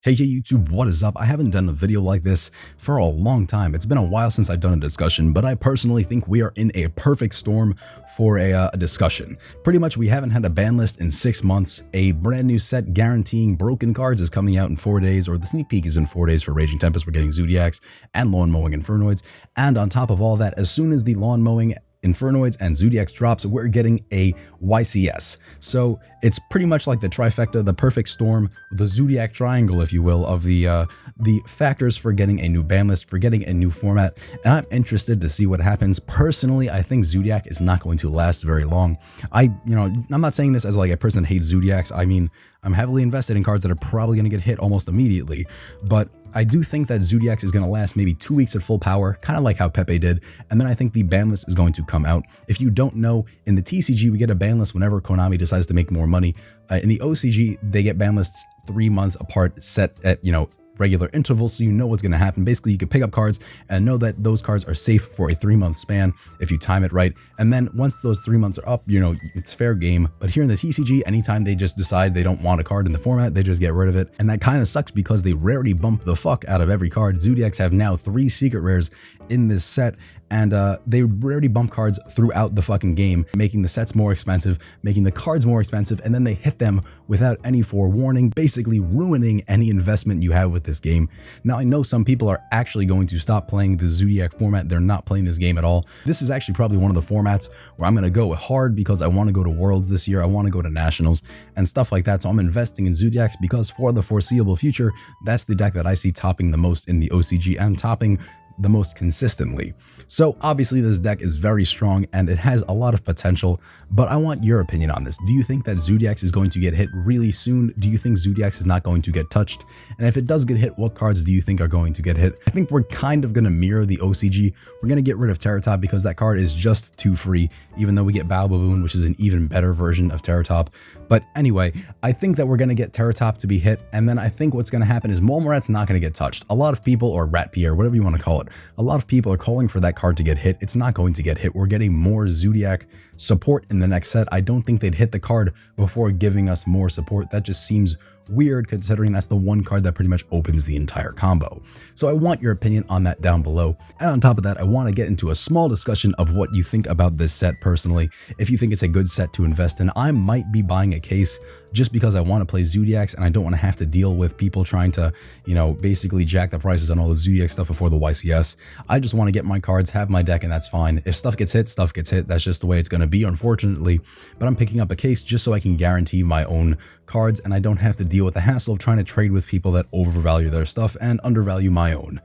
Hey YouTube, what is up? I haven't done a video like this for a long time. It's been a while since I've done a discussion, but I personally think we are in a perfect storm for a discussion. Pretty much we haven't had a ban list in 6 months. A brand new set guaranteeing broken cards is coming out in 4 days, or the sneak peek is in 4 days for Raging Tempest. We're getting Zoodiacs and lawn mowing Infernoids. And on top of all that, as soon as the lawn mowing Infernoids and Zoodiacs drops, we're getting a YCS. So it's pretty much like the trifecta, the perfect storm, the Zoodiac triangle, if you will, of the factors for getting a new ban list, for getting a new format. And I'm interested to see what happens. Personally, I think Zoodiac is not going to last very long. I'm not saying this as like a person that hates Zoodiacs. I mean, I'm heavily invested in cards that are probably going to get hit almost immediately, but I do think that Zoodiacs is going to last maybe 2 weeks at full power, kind of like how Pepe did, and then I think the ban list is going to come out. If you don't know, in the TCG, we get a ban list whenever Konami decides to make more money. In the OCG, they get ban lists 3 months apart, set at, regular intervals, so you know what's going to happen. Basically, you can pick up cards and know that those cards are safe for a 3-month span if you time it right. And then once those 3 months are up, it's fair game. But here in the TCG, anytime they just decide they don't want a card in the format, they just get rid of it. And that kind of sucks because they rarity bump the fuck out of every card. Zoodiacs have now 3 secret rares in this set, and they rarity bump cards throughout the fucking game, making the sets more expensive, making the cards more expensive, and then they hit them without any forewarning, basically ruining any investment you have with this game. Now, I know some people are actually going to stop playing the Zoodiac format. They're not playing this game at all. This is actually probably one of the formats where I'm going to go hard because I want to go to Worlds this year. I want to go to Nationals and stuff like that. So I'm investing in Zoodiacs because for the foreseeable future, that's the deck that I see topping the most in the OCG and topping the most consistently. So obviously this deck is very strong and it has a lot of potential, but I want your opinion on this. Do you think that Zoodiacs is going to get hit really soon? Do you think Zoodiacs is not going to get touched? And if it does get hit, what cards do you think are going to get hit? I think we're kind of going to mirror the OCG. We're going to get rid of Terratop because that card is just too free, even though we get Bao Baboon, which is an even better version of Terratop. But anyway, I think that we're going to get Terratop to be hit, and then I think what's going to happen is Molmorat's not going to get touched. A lot of people, or Rat Pierre, whatever you want to call it, a lot of people are calling for that card to get hit. It's not going to get hit. We're getting more Zoodiac support in the next set. I don't think they'd hit the card before giving us more support. That just seems weird considering that's the one card that pretty much opens the entire combo. So I want your opinion on that down below. And on top of that, I want to get into a small discussion of what you think about this set personally. If you think it's a good set to invest in, I might be buying a case just because I want to play Zoodiacs and I don't want to have to deal with people trying to, basically jack the prices on all the Zoodiac stuff before the YCS. I just want to get my cards, have my deck, and that's fine. If stuff gets hit, stuff gets hit. That's just the way it's going to be, unfortunately. But I'm picking up a case just so I can guarantee my own cards and I don't have to deal with the hassle of trying to trade with people that overvalue their stuff and undervalue my own.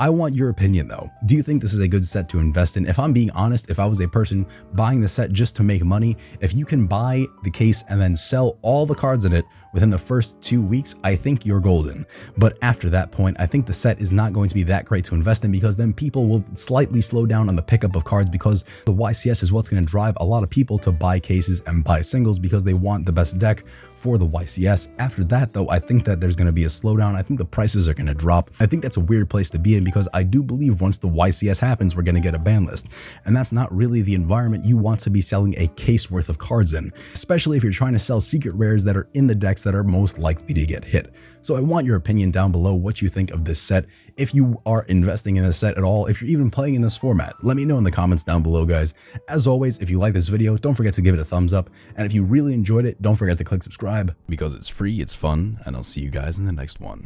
I want your opinion though. Do you think this is a good set to invest in? If I'm being honest, if I was a person buying the set just to make money, if you can buy the case and then sell all the cards in it within the first 2 weeks, I think you're golden. But after that point, I think the set is not going to be that great to invest in because then people will slightly slow down on the pickup of cards because the YCS is what's going to drive a lot of people to buy cases and buy singles because they want the best deck for the YCS. After that though, I think that there's going to be a slowdown. I think the prices are going to drop. I think that's a weird place to be in because I do believe once the YCS happens, we're going to get a ban list. And that's not really the environment you want to be selling a case worth of cards in, especially if you're trying to sell secret rares that are in the decks that are most likely to get hit. So I want your opinion down below what you think of this set. If you are investing in this set at all, if you're even playing in this format, let me know in the comments down below, guys. As always, if you like this video, don't forget to give it a thumbs up. And if you really enjoyed it, don't forget to click subscribe because it's free, it's fun, and I'll see you guys in the next one.